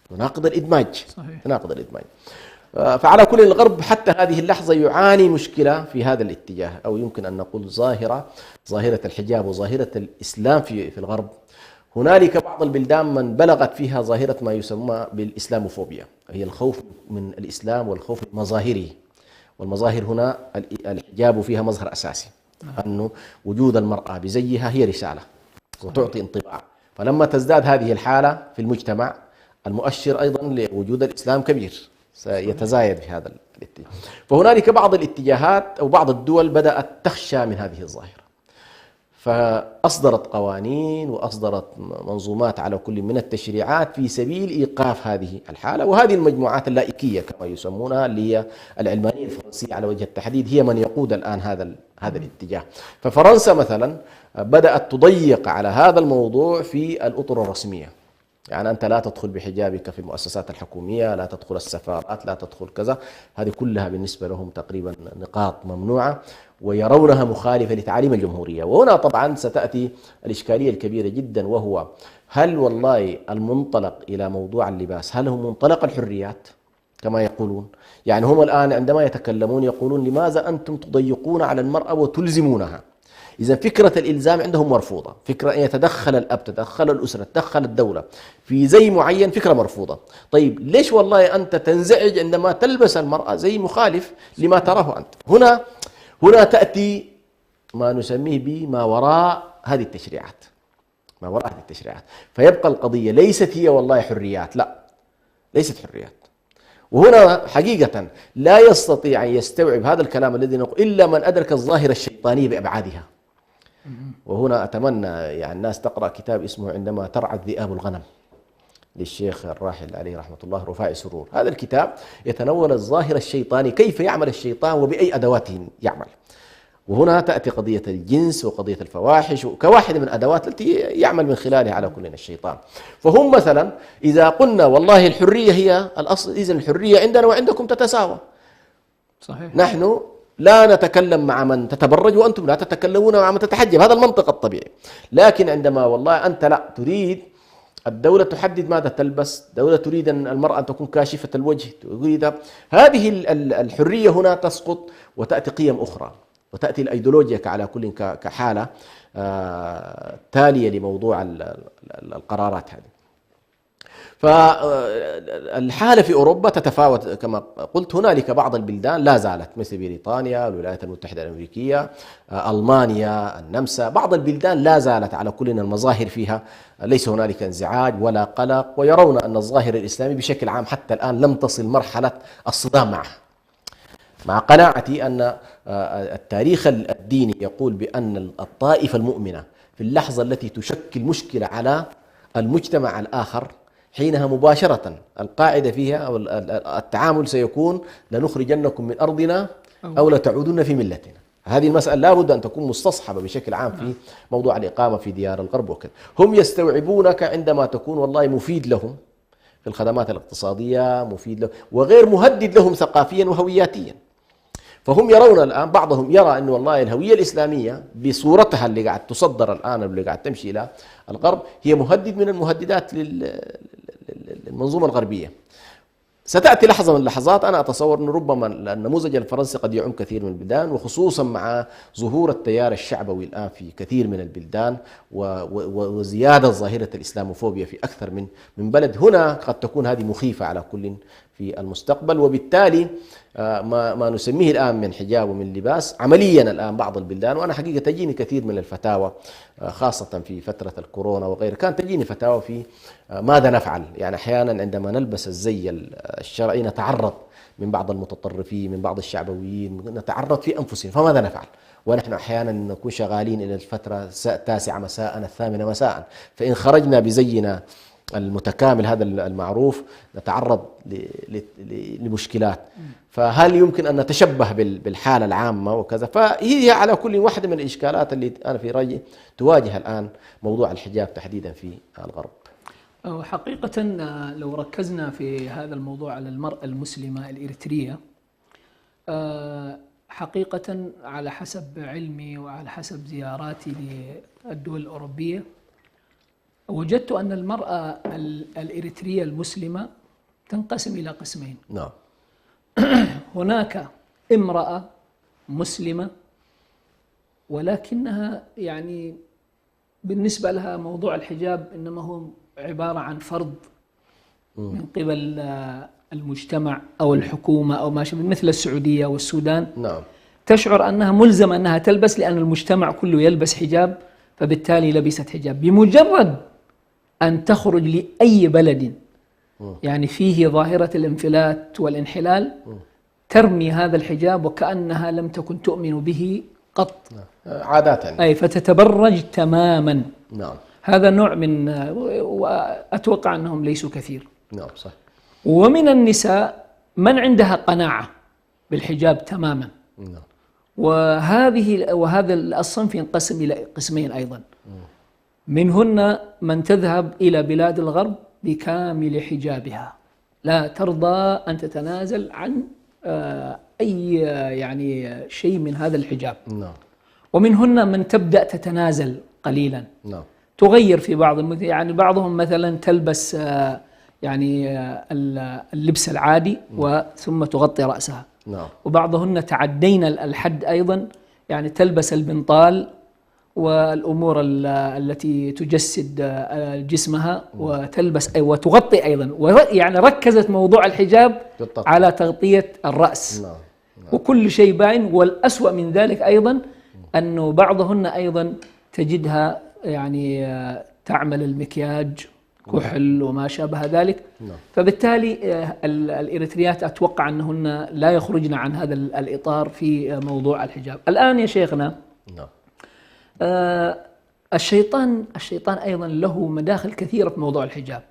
تناقض الإدماج. صحيح. تناقض الإدماج. فعلى كل الغرب حتى هذه اللحظة يعاني مشكلة في هذا الاتجاه، أو يمكن أن نقول ظاهرة الحجاب وظاهرة الإسلام في الغرب. هنالك بعض البلدان من بلغت فيها ظاهرة ما يسمى بالإسلاموفوبيا، هي الخوف من الإسلام والخوف من مظاهره. والمظاهر هنا الحجاب فيها مظهر أساسي، أنه وجود المرأة بزيها هي رسالة وتعطي انطباع. فلما تزداد هذه الحالة في المجتمع المؤشر أيضا لوجود الإسلام كبير، سيتزايد في هذا الاتجاه. فهنالك بعض الاتجاهات أو بعض الدول بدأت تخشى من هذه الظاهرة، فأصدرت قوانين وأصدرت منظومات على كل من التشريعات في سبيل إيقاف هذه الحالة. وهذه المجموعات اللائكية كما يسمونها، اللي هي العلمانية الفرنسية على وجه التحديد، هي من يقود الآن هذا الاتجاه. ففرنسا مثلا بدأت تضيق على هذا الموضوع في الأطر الرسمية، يعني أنت لا تدخل بحجابك في المؤسسات الحكومية، لا تدخل السفارات، لا تدخل كذا. هذه كلها بالنسبة لهم تقريبا نقاط ممنوعة ويرونها مخالفة لتعاليم الجمهورية. وهنا طبعا ستأتي الإشكالية الكبيرة جدا، وهو هل والله المنطلق إلى موضوع اللباس هل هو منطلق الحريات كما يقولون؟ يعني هم الآن عندما يتكلمون يقولون لماذا أنتم تضيقون على المرأة وتلزمونها؟ إذا فكرة الإلزام عندهم مرفوضة، فكرة أن يتدخل الأب، تدخل الأسرة، تدخل الدولة في زي معين، فكرة مرفوضة. طيب ليش والله أنت تنزعج عندما تلبس المرأة زي مخالف لما تراه أنت؟ هنا تأتي ما نسميه بما وراء هذه التشريعات، ما وراء هذه التشريعات. فيبقى القضية ليست هي والله حريات، لا ليست حريات. وهنا حقيقة لا يستطيع أن يستوعب هذا الكلام الذي نقول إلا من أدرك الظاهرة الشيطانية بأبعادها. وهنا أتمنى يعني الناس تقرأ كتاب اسمه عندما ترعى الذئاب الغنم للشيخ الراحل عليه رحمة الله رفاعي سرور. هذا الكتاب يتناول الظاهرة الشيطانية، كيف يعمل الشيطان وبأي أدواته يعمل. وهنا تأتي قضية الجنس وقضية الفواحش كواحدة من الأدوات التي يعمل من خلالها على كلنا الشيطان. فهم مثلا إذا قلنا والله الحرية هي الأصل، إذن الحرية عندنا وعندكم تتساوى. صحيح. نحن لا نتكلم مع من تتبرج وأنتم لا تتكلمون مع من تتحجب، هذا المنطق الطبيعي. لكن عندما والله أنت لا تريد، الدولة تحدد ماذا تلبس، الدولة تريد أن المرأة أن تكون كاشفة الوجه، تريد هذه الحرية هنا تسقط وتأتي قيم أخرى، وتأتي الأيديولوجيا على كل كحالة تالية لموضوع القرارات هذه. فالحالة في أوروبا تتفاوت كما قلت. هنالك بعض البلدان لا زالت مثل بريطانيا، الولايات المتحدة الأمريكية، ألمانيا، النمسا، بعض البلدان لا زالت على كل المظاهر فيها ليس هنالك انزعاج ولا قلق، ويرون أن الظاهر الإسلامي بشكل عام حتى الآن لم تصل مرحلة الصدام معه. مع قناعتي أن التاريخ الديني يقول بأن الطائفة المؤمنة في اللحظة التي تشكل مشكلة على المجتمع الآخر حينها مباشرة القاعدة فيها أو التعامل سيكون لنخرجنكم من أرضنا أو لتعودون في ملتنا. هذه المسألة لا بد أن تكون مستصحبة بشكل عام في موضوع الإقامة في ديار الغرب وكذا. هم يستوعبونك عندما تكون والله مفيد لهم في الخدمات الاقتصادية، مفيد لهم وغير مهدد لهم ثقافيا وهوياتيا. فهم يرون الآن، بعضهم يرى أن والله الهوية الإسلامية بصورتها اللي قاعد تصدر الآن واللي قاعد تمشي إلى الغرب هي مهدد من المهددات للمنظومة الغربية. ستأتي لحظة من اللحظات أنا أتصور أن ربما النموذج الفرنسي قد يعم كثير من البلدان، وخصوصا مع ظهور التيار الشعبوي الآن في كثير من البلدان وزيادة ظاهرة الإسلاموفوبيا في أكثر من بلد. هنا قد تكون هذه مخيفة على كل في المستقبل. وبالتالي ما نسميه الآن من حجاب ومن لباس عمليا الآن بعض البلدان، وأنا حقيقة تجيني كثير من الفتاوى خاصة في فترة الكورونا وغيره، كانت تجيني فتاوى في ماذا نفعل. يعني أحيانا عندما نلبس الزي الشرعي نتعرض من بعض المتطرفين، من بعض الشعبويين، نتعرض في أنفسنا، فماذا نفعل؟ ونحن أحيانا نكون شغالين إلى الفترة 9 مساء 8 مساء، فإن خرجنا بزينا المتكامل هذا المعروف نتعرض لمشكلات. فهل يمكن أن نتشبه بالحالة العامة وكذا؟ فهي على كل واحدة من الإشكالات اللي أنا في رأيي تواجه الآن موضوع الحجاب تحديدا في الغرب. حقيقة لو ركزنا في هذا الموضوع على المرأة المسلمة الإريترية، حقيقة على حسب علمي وعلى حسب زياراتي للدول الأوروبية وجدت أن المرأة الإريترية المسلمة تنقسم إلى قسمين. نعم. هناك امرأة مسلمة ولكنها يعني بالنسبة لها موضوع الحجاب إنما هو عبارة عن فرض من قبل المجتمع أو الحكومة أو ما شابه، مثل السعودية والسودان. نعم. تشعر أنها ملزمة أنها تلبس لأن المجتمع كله يلبس حجاب، فبالتالي لبست حجاب. بمجرد أن تخرج لأي بلد يعني فيه ظاهرة الانفلات والانحلال ترمي هذا الحجاب وكأنها لم تكن تؤمن به قط عادات أي، فتتبرج تماما. نعم. هذا نوع من، وأتوقع أنهم ليسوا كثير. نعم صح. ومن النساء من عندها قناعة بالحجاب تماما. نعم. وهذا الصنف ينقسم إلى قسمين أيضا. منهن من تذهب إلى بلاد الغرب بكامل حجابها، لا ترضى أن تتنازل عن أي يعني شيء من هذا الحجاب. نعم. ومنهن من تبدأ تتنازل قليلا، نعم. تغير في بعض، يعني بعضهم مثلا تلبس يعني اللبس العادي ثم تغطي رأسها. نعم. وبعضهن تعدين الحد أيضا، يعني تلبس البنطال والأمور التي تجسد جسمها وتلبس وتغطي أيضا، يعني ركزت موضوع الحجاب على تغطية الرأس. نعم. وكل شيء باين. والأسوأ من ذلك أيضا أنه بعضهن أيضا تجدها يعني تعمل المكياج، كحل وما شابه ذلك. فبالتالي الإريتريات أتوقع أنهن لا يخرجن عن هذا الإطار في موضوع الحجاب. الآن يا شيخنا، الشيطان أيضا له مداخل كثيرة في موضوع الحجاب.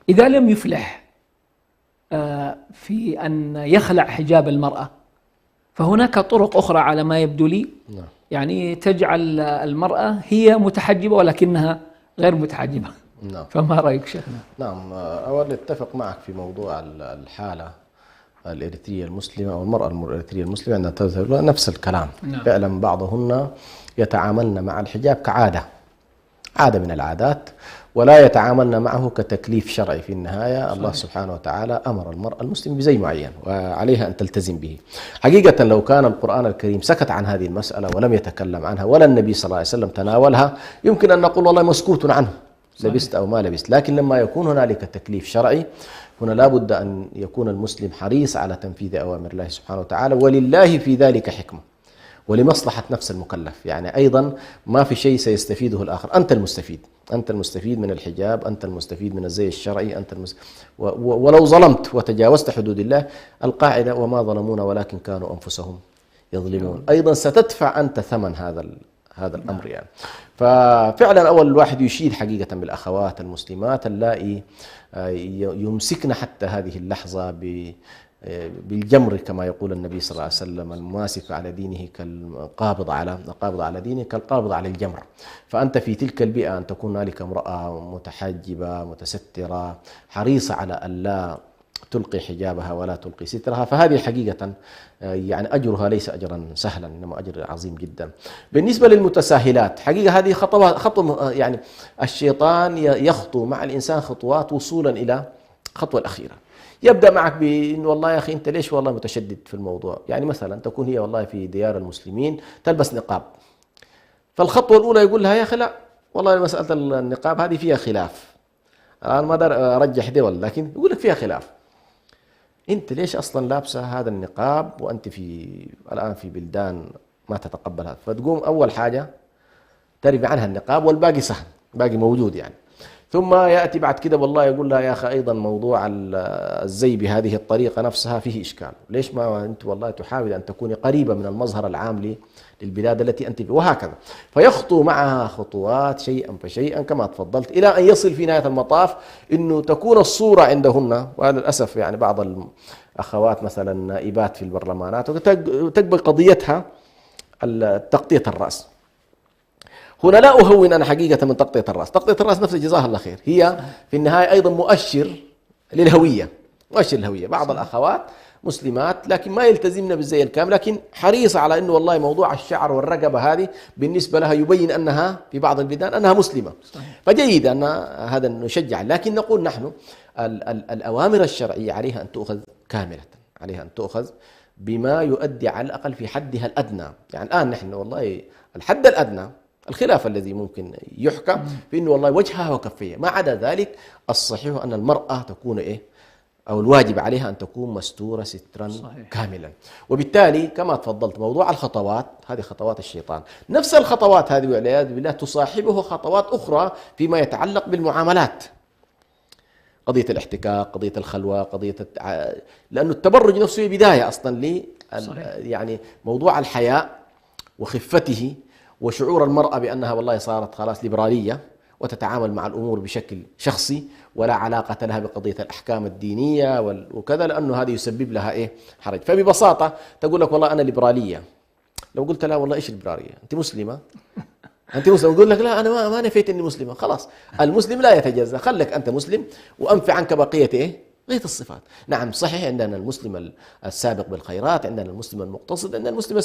إذا لم يفلح في أن يخلع حجاب المرأة، فهناك طرق أخرى على ما يبدو لي، يعني تجعل المرأة هي متحجبة ولكنها غير متحجبة. نعم. فما رأيك شيخنا؟ نعم، أولا اتفق معك في موضوع الحالة الإريترية المسلمة أو المرأة الإريترية المسلمة عندها تذهب نفس الكلام. نعم. فعلا بعضهن يتعاملن مع الحجاب كعادة، عادة من العادات، ولا يتعاملن معه كتكليف شرعي. في النهاية صحيح. الله سبحانه وتعالى أمر المرأة المسلمة بزي معين وعليها أن تلتزم به. حقيقة لو كان القرآن الكريم سكت عن هذه المسألة ولم يتكلم عنها ولا النبي صلى الله عليه وسلم تناولها، يمكن أن نقول والله مسكوت عنه، صحيح. لبست أو ما لبست. لكن لما يكون هنالك تكليف شرعي، هنا لا بد أن يكون المسلم حريص على تنفيذ أوامر الله سبحانه وتعالى، ولله في ذلك حكمة ولمصلحة نفس المكلف. يعني أيضا ما في شيء سيستفيده الآخر، أنت المستفيد من الحجاب، أنت المستفيد من الزي الشرعي، ولو ظلمت وتجاوزت حدود الله، القاعدة وما ظلمونا ولكن كانوا أنفسهم يظلمون، أيضا ستدفع أنت ثمن هذا الأمر. يعني ففعلا أول الواحد يشيد حقيقة بالأخوات المسلمات اللائي يمسكن حتى هذه اللحظة بالجمر كما يقول النبي صلى الله عليه وسلم: المماسك على دينه كالقابض على دينه كالقابض على الجمر. فأنت في تلك البيئة أن تكون هنالك امرأة متحجبة متسترة حريصة على أن لا تلقي حجابها ولا تلقي سترها، فهذه حقيقة يعني أجرها ليس أجرا سهلا، إنما أجر عظيم جدا. بالنسبة للمتساهلات، حقيقة هذه خطوة يعني الشيطان يخطو مع الإنسان خطوات وصولا إلى خطوة الأخيرة. يبدأ معك بأنه والله يا أخي أنت ليش والله متشدد في الموضوع. يعني مثلا تكون هي والله في ديار المسلمين تلبس نقاب، فالخطوة الأولى يقول لها يا أخي لا والله مسألة النقاب هذه فيها خلاف، أنا ما أقدر أرجح دول، لكن يقول لك فيها خلاف. أنت ليش أصلا لابسة هذا النقاب وأنت الآن في بلدان ما تتقبل هذا؟ فتقوم أول حاجة ترفع عنها النقاب والباقي سهل، باقي موجود يعني. ثم يأتي بعد كده والله يقول لها يا أخي أيضا موضوع الزي بهذه الطريقة نفسها فيه إشكال، ليش ما أنت والله تحاول أن تكوني قريبة من المظهر العام للبلاد التي أنت فيها، وهكذا. فيخطو معها خطوات شيئا فشيئا كما تفضلت، إلى أن يصل في نهاية المطاف أنه تكون الصورة عندهن. وهذا للأسف يعني بعض الأخوات مثلا نائبات في البرلمانات تقبل قضيتها تغطية الرأس. هنا لا أهون أنا حقيقة من تغطية الرأس، تغطية الرأس نفس جزاها الله خير، هي في النهاية أيضا مؤشر للهوية، مؤشر الهوية. بعض الأخوات مسلمات لكن ما يلتزمن بالزي الكامل، لكن حريصة على أنه والله موضوع الشعر والرقبة هذه بالنسبة لها يبين أنها في بعض البلدان أنها مسلمة. فجيد أن هذا نشجع، لكن نقول نحن الأوامر الشرعية عليها أن تؤخذ كاملة، عليها أن تؤخذ بما يؤدي على الأقل في حدها الأدنى. يعني الآن نحن والله الحد الأدنى الخلاف الذي ممكن يحكى في أنه والله وجهها وكفية، ما عدا ذلك الصحيح أن المرأة تكون أو الواجب عليها أن تكون مستورة سترا صحيح. كاملا. وبالتالي كما تفضلت موضوع الخطوات، هذه خطوات الشيطان، نفس الخطوات هذه والعياذ بالله تصاحبه خطوات أخرى فيما يتعلق بالمعاملات، قضية الاحتكاك، قضية الخلوة، لأنه التبرج نفسه بداية أصلا يعني موضوع الحياء وخفته وشعور المرأة بأنها والله صارت خلاص ليبرالية وتتعامل مع الأمور بشكل شخصي ولا علاقة لها بقضية الأحكام الدينية وكذا، لأنه هذا يسبب لها حرج. فببساطة تقول لك والله أنا ليبرالية. لو قلت لها والله إيش الليبرالية؟ أنت مسلمة؟ أنت مسلم، يقول لك لا أنا ما نفيت إني مسلمة. خلاص، المسلم لا يتجزأ، خلك أنت مسلم وأنفي عنك بقية بقية الصفات. نعم صحيح، عندنا المسلم السابق بالخيرات، عندنا المسلم المقتصد، عندنا المسلم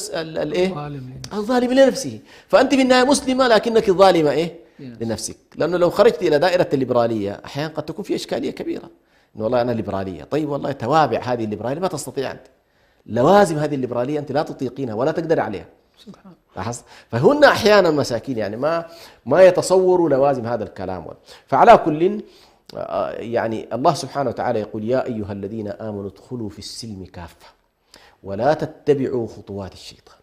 الظالم لنفسه. فأنت في النهاية مسلمة لكنك ظالمة لنفسك. لأنه لو خرجت إلى دائرة الليبرالية أحيانا قد تكون في إشكالية كبيرة، إنه والله أنا ليبرالية. طيب والله توابع هذه الليبرالية ما تستطيع أنت، لوازم هذه الليبرالية أنت لا تطيقينها ولا تقدر عليها. لاحظت؟ فهن أحيانا مساكين يعني ما يتصوروا لوازم هذا الكلام. فعلى كل يعني الله سبحانه وتعالى يقول يا أيها الذين آمنوا ادخلوا في السلم كافة ولا تتبعوا خطوات الشيطان.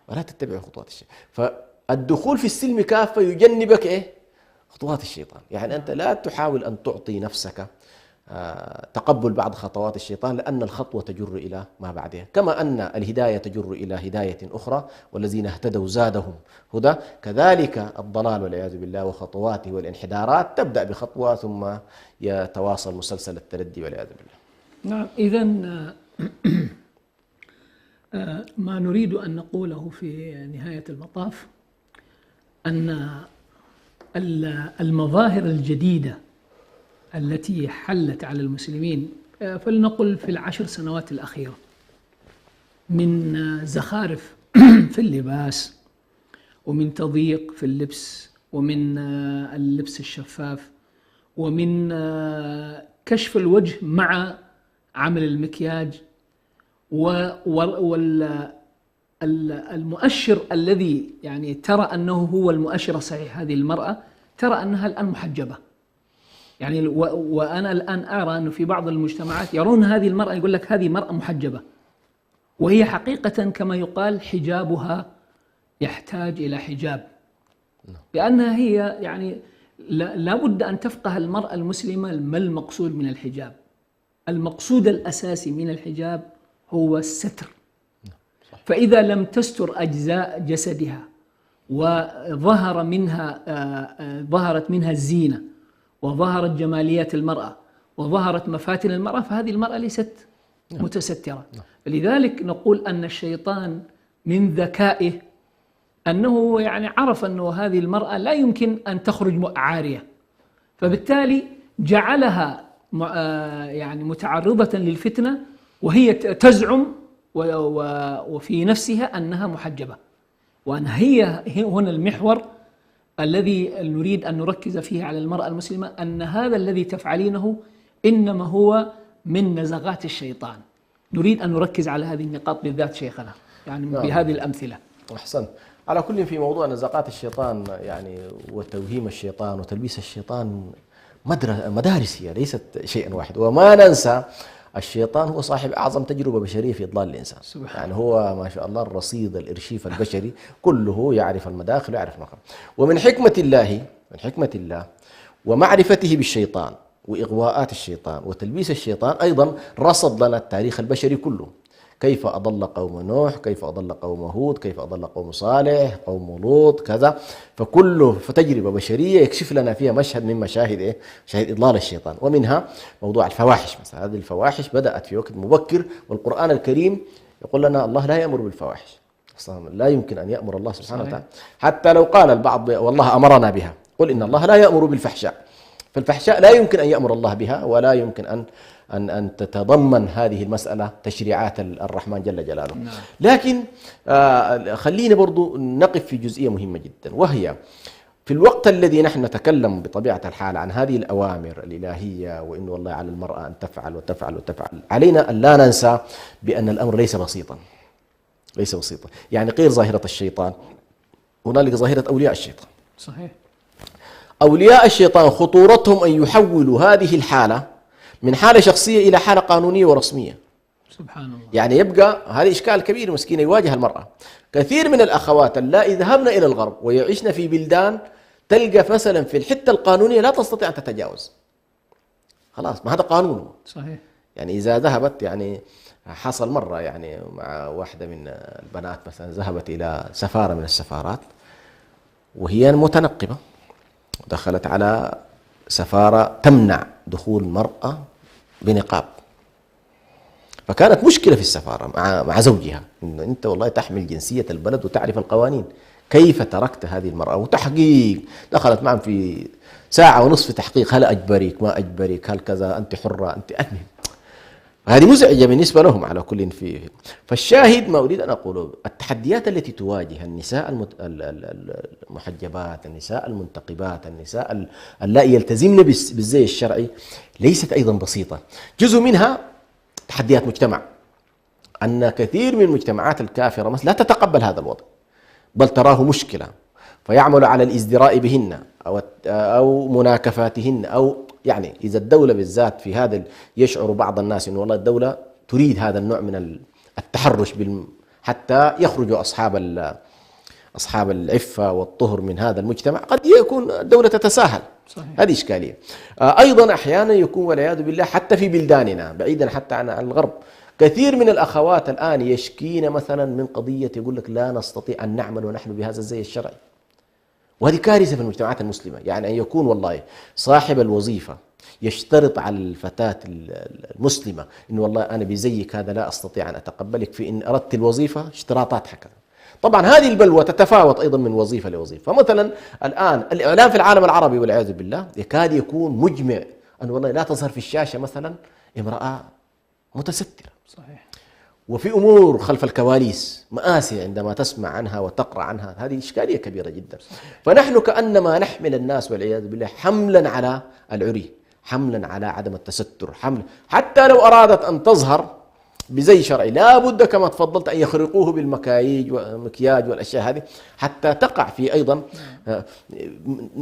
ولا تتبعوا خطوات الشيطان. فالدخول في السلم كافة يجنبك خطوات الشيطان. يعني أنت لا تحاول أن تعطي نفسك تقبل بعض خطوات الشيطان، لأن الخطوة تجر إلى ما بعدها. كما أن الهداية تجر إلى هداية أخرى، والذين اهتدوا زادهم هدى، كذلك الضلال والعياذ بالله وخطواته والانحدارات تبدأ بخطوة ثم يتواصل مسلسل التردي والعياذ بالله. نعم، إذن ما نريد أن نقوله في نهاية المطاف أن المظاهر الجديدة التي حلت على المسلمين فلنقل في العشر سنوات الأخيرة من زخارف في اللباس، ومن تضييق في اللبس، ومن اللبس الشفاف، ومن كشف الوجه مع عمل المكياج، والمؤشر الذي يعني ترى أنه هو المؤشر الصحيح، هذه المرأة ترى أنها الآن محجبة. يعني وأنا الآن أرى أنه في بعض المجتمعات يرون هذه المرأة، يقول لك هذه مرأة محجبة، وهي حقيقة كما يقال حجابها يحتاج إلى حجاب، لأنها هي يعني لا بد أن تفقه المرأة المسلمة ما المقصود من الحجاب. المقصود الأساسي من الحجاب هو الستر. فإذا لم تستر أجزاء جسدها وظهرت منها الزينة، وظهرت جماليات المرأة، وظهرت مفاتن المرأة، فهذه المرأة ليست متسترة. لذلك نقول أن الشيطان من ذكائه أنه يعني عرف أنه هذه المرأة لا يمكن أن تخرج عارية، فبالتالي جعلها يعني متعرضة للفتنة، وهي تزعم وفي نفسها أنها محجبة. وأن هي هنا المحور الذي نريد أن نركز فيه على المرأة المسلمة، أن هذا الذي تفعلينه إنما هو من نزغات الشيطان. نريد أن نركز على هذه النقاط بالذات شيخنا، يعني بهذه الأمثلة. أحسنت. على كل في موضوع نزغات الشيطان يعني وتوهيم الشيطان وتلبيس الشيطان مدارس، هي ليست شيئا واحد. وما ننسى الشيطان هو صاحب أعظم تجربة بشرية في إضلال الإنسان. يعني هو ما شاء الله الرصيد الإرشيف البشري كله يعرف المداخل ويعرف المخرج. ومن حكمة الله ومعرفته بالشيطان وإغواءات الشيطان وتلبيس الشيطان أيضا رصد لنا التاريخ البشري كله، كيف أضل قوم نوح، كيف أضل قوم هود، كيف أضل قوم صالح، قوم لوط، كذا. فكله فتجربة بشرية يكشف لنا فيها مشهد من مشاهد مشاهد إضلال الشيطان. ومنها موضوع الفواحش مثلا. هذه الفواحش بدأت في وقت مبكر، والقرآن الكريم يقول لنا الله لا يأمر بالفواحش، لا يمكن أن يأمر الله سبحانه وتعالى، حتى لو قال البعض والله أمرنا بها، قل إن الله لا يأمر بالفحشاء. فالفحشاء لا يمكن أن يأمر الله بها، ولا يمكن أن تتضمن هذه المسألة تشريعات الرحمن جل جلاله. لكن خلينا برضو نقف في جزئية مهمة جدا، وهي في الوقت الذي نحن نتكلم بطبيعة الحال عن هذه الأوامر الإلهية، وإنه والله على المرأة أن تفعل وتفعل وتفعل، علينا أن لا ننسى بأن الأمر ليس بسيطا. يعني غير ظاهرة الشيطان هنالك ظاهرة أولياء الشيطان. صحيح. أولياء الشيطان خطورتهم أن يحولوا هذه الحالة من حالة شخصية إلى حالة قانونية ورسمية. سبحان الله. يعني يبقى هذا إشكال كبير مسكين يواجه المرأة. كثير من الأخوات اللائي ذهبن إلى الغرب ويعيشن في بلدان تلقى مثلا في الحتة القانونية لا تستطيع أن تتجاوز. خلاص، ما هذا قانون. صحيح. يعني إذا ذهبت، يعني حصل مرة يعني مع واحدة من البنات مثلا ذهبت إلى سفارة من السفارات وهي متنقبة، دخلت على سفارة تمنع دخول المرأة بنقاب، فكانت مشكلة في السفارة مع زوجها، إنه أنت والله تحمل جنسية البلد وتعرف القوانين، كيف تركت هذه المرأة؟ وتحقيق دخلت معهم في ساعة ونصف في تحقيق، هل أجبرك ما أجبرك، هل كذا، أنت حرة، أنت أدمن. هذه مزعجة بالنسبة لهم على كل فيه. فالشاهد ما أريد أن أقوله، التحديات التي تواجه النساء المحجبات، النساء المنتقبات، النساء اللائي يلتزمن بالزي الشرعي ليست أيضا بسيطة. جزء منها تحديات مجتمع، أن كثير من المجتمعات الكافرة مثلا لا تتقبل هذا الوضع، بل تراه مشكلة، فيعمل على الازدراء بهن أو مناكفاتهن، أو يعني إذا الدولة بالذات في هذا يشعر بعض الناس أنه والله الدولة تريد هذا النوع من التحرش حتى يخرجوا أصحاب العفة والطهر من هذا المجتمع، قد يكون الدولة تتساهل. صحيح. هذه إشكالية. أيضا أحيانا يكون والعياذ بالله حتى في بلداننا بعيدا حتى عن الغرب، كثير من الأخوات الآن يشكين مثلا من قضية يقول لك لا نستطيع أن نعمل ونحن بهذا الزي الشرعي، وهذه كارثة في المجتمعات المسلمة. يعني أن يكون والله صاحب الوظيفة يشترط على الفتاة المسلمة إنه والله أنا بزيك هذا لا أستطيع أن أتقبلك في إن أردت الوظيفة، اشتراطات هكذا. طبعا هذه البلوى تتفاوت أيضا من وظيفة لوظيفة. فمثلا الآن الإعلام في العالم العربي والعياذ بالله يكاد يكون مجمع أن والله لا تظهر في الشاشة مثلا امرأة متسترة. صحيح. وفي أمور خلف الكواليس مآسي عندما تسمع عنها وتقرأ عنها، هذه إشكالية كبيرة جدا. فنحن كأنما نحمل الناس والعياذ بالله حملا على العري، حملا على عدم التستر، حتى لو أرادت أن تظهر بزي شرعي لا بد كما تفضلت أن يخرقوه بالمكايج والمكياج والأشياء هذه حتى تقع في أيضا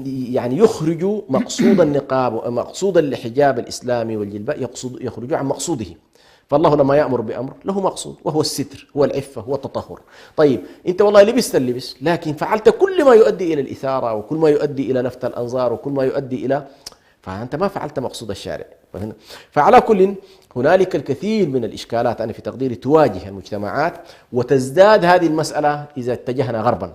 يعني يخرجوا مقصود النقاب ومقصود الحجاب الإسلامي والجلباب، يخرجوا عن مقصوده. فالله لما يأمر بأمر له مقصود، وهو الستر، هو العفة، هو التطهر. طيب أنت والله لبست اللبس، لكن فعلت كل ما يؤدي إلى الإثارة وكل ما يؤدي إلى لفت الأنظار وكل ما يؤدي إلى، فأنت ما فعلت مقصود الشارع. فعلى كل هنالك الكثير من الإشكالات أنا في تقديري تواجه المجتمعات، وتزداد هذه المسألة إذا اتجهنا غربا.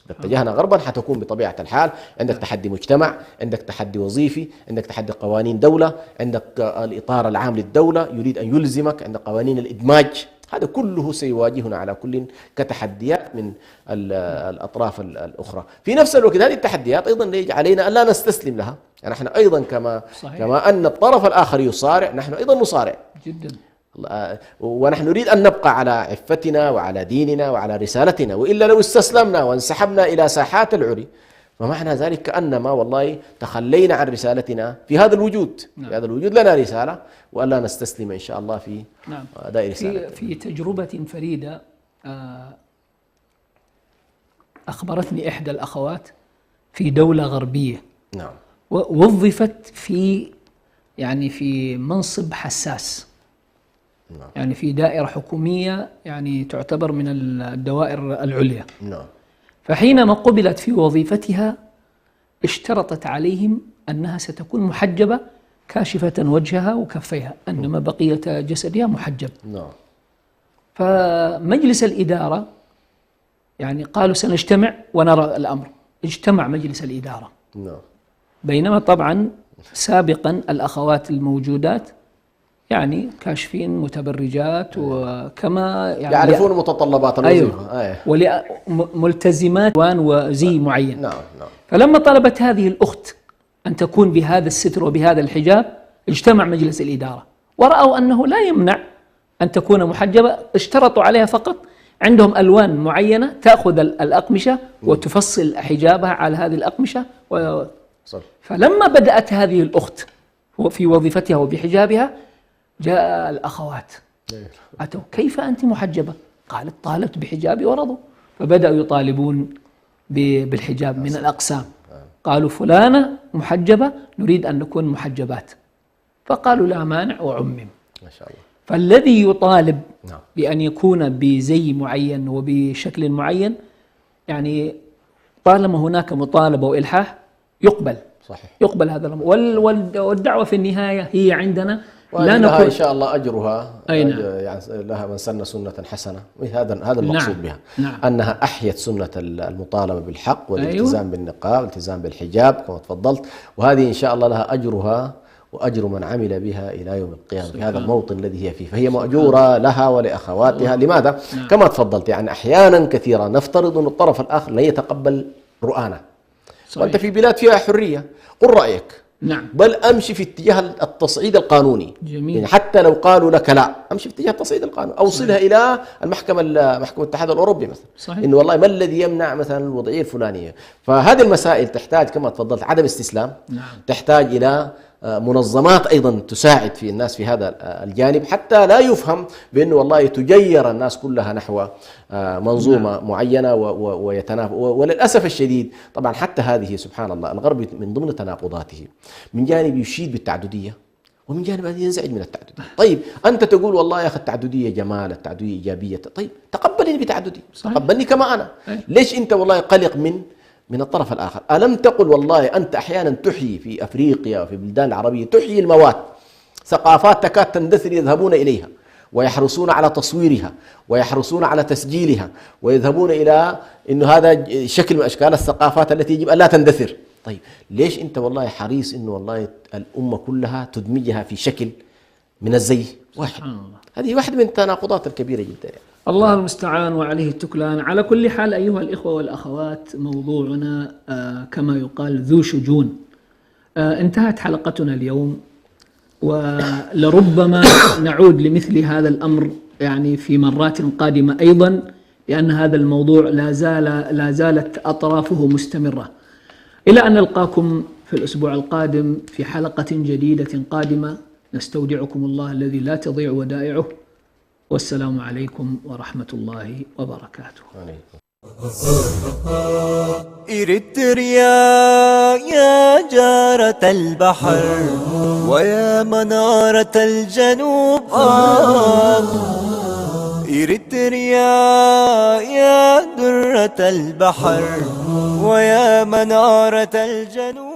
اتجهنا غربا حتكون بطبيعة الحال عندك تحدي مجتمع، عندك تحدي وظيفي، عندك تحدي قوانين دولة، عندك الإطار العام للدولة يريد أن يلزمك، عندك قوانين الإدماج. هذا كله سيواجهنا على كل كتحديات من الأطراف الأخرى. في نفس الوقت هذه التحديات أيضا يجب علينا أن لا نستسلم لها. يعني نحن أيضا كما أن الطرف الآخر يصارع، نحن أيضا نصارع جدا، ونحن نريد أن نبقى على عفتنا وعلى ديننا وعلى رسالتنا، وإلا لو استسلمنا وانسحبنا إلى ساحات العري فمعنى ذلك كأنما والله تخلينا عن رسالتنا في هذا الوجود. في هذا الوجود لنا رسالة، وألا نستسلم إن شاء الله في أداء رسالتنا. في تجربة فريدة أخبرتني إحدى الأخوات في دولة غربية، ووظفت في منصب حساس، يعني في دائرة حكومية يعني تعتبر من الدوائر العليا. فحينما قبلت في وظيفتها اشترطت عليهم أنها ستكون محجبة كاشفة وجهها وكفيها، أنما بقية جسدها محجب. فمجلس الإدارة يعني قالوا سنجتمع ونرى الأمر. اجتمع مجلس الإدارة، بينما طبعا سابقا الأخوات الموجودات يعني كاشفين متبرجات، وكما يعني يعرفون متطلبات الوظيفة. ملتزمات وزي معين. فلما طلبت هذه الأخت أن تكون بهذا الستر وبهذا الحجاب، اجتمع مجلس الإدارة ورأوا أنه لا يمنع أن تكون محجبة، اشترطوا عليها فقط عندهم ألوان معينة تأخذ الأقمشة وتفصل حجابها على هذه الأقمشة. فلما بدأت هذه الأخت في وظيفتها وبحجابها جاء الأخوات أتوا، كيف أنت محجبة؟ قالت طالبت بحجابي ورضوا. فبدأوا يطالبون بالحجاب من الأقسام، قالوا فلانة محجبة نريد أن نكون محجبات، فقالوا لا مانع وعمم. ما شاء الله. فالذي يطالب بأن يكون بزي معين وبشكل معين، يعني طالما هناك مطالبة وإلحاح يقبل. صحيح. يقبل هذا الأمر، والدعوة في النهاية هي عندنا لا نكون إن شاء الله أجرها. يعني لها من سن سنة حسنة، هذا المقصود بها. أنها أحيت سنة المطالبة بالحق والالتزام بالنقاب، الالتزام بالحجاب كما تفضلت، وهذه إن شاء الله لها أجرها وأجر من عمل بها إلى يوم القيامة في هذا الموطن الذي هي فيه، فهي مأجورة لها ولأخواتها. لماذا؟ كما تفضلت، يعني أحيانا كثيرة نفترض أن الطرف الآخر لا يتقبل رؤانا، وأنت في بلاد فيها حرية، قل رأيك. نعم. بل أمشي في اتجاه التصعيد القانوني. جميل. يعني حتى لو قالوا لك لا، أمشي في اتجاه التصعيد القانوني، أوصلها إلى محكمة الاتحاد الأوروبي مثلا. صحيح. إنه والله ما الذي يمنع مثلا الوضعية الفلانية. فهذه المسائل تحتاج كما تفضلت عدم استسلام. نعم. تحتاج إلى منظمات أيضا تساعد في الناس في هذا الجانب، حتى لا يفهم بأنه والله تجير الناس كلها نحو منظومة معينة ويتنافى. وللأسف الشديد طبعا حتى هذه سبحان الله الغرب من ضمن تناقضاته، من جانب يشيد بالتعددية ومن جانب ينزعج من التعددية. طيب أنت تقول والله يا أخي التعددية جمال، التعددية إيجابية، طيب تقبلني بتعددي، تقبلني كما أنا. ليش أنت والله قلق من الطرف الآخر؟ ألم تقل والله أنت أحيانا تحيي في أفريقيا وفي البلدان العربية تحيي المواد، ثقافات تكاد تندثر يذهبون إليها ويحرصون على تصويرها ويحرصون على تسجيلها ويذهبون إلى أنه هذا شكل من أشكال الثقافات التي يجب أن لا تندثر. طيب ليش أنت والله حريص أنه والله الأمة كلها تدمجها في شكل من الزي واحد؟ هذه واحدة من التناقضات الكبيرة جدا يعني. الله المستعان وعليه التكلان. على كل حال أيها الإخوة والأخوات، موضوعنا كما يقال ذو شجون. انتهت حلقتنا اليوم، ولربما نعود لمثل هذا الأمر يعني في مرات قادمة أيضا، لأن هذا الموضوع لا زالت أطرافه مستمرة. إلى أن نلقاكم في الأسبوع القادم في حلقة جديدة قادمة، نستودعكم الله الذي لا تضيع ودائعه، والسلام عليكم ورحمة الله وبركاته. إريتريا يا جارة البحر ويا منارة الجنوب، إريتريا يا درة البحر ويا منارة الجنوب.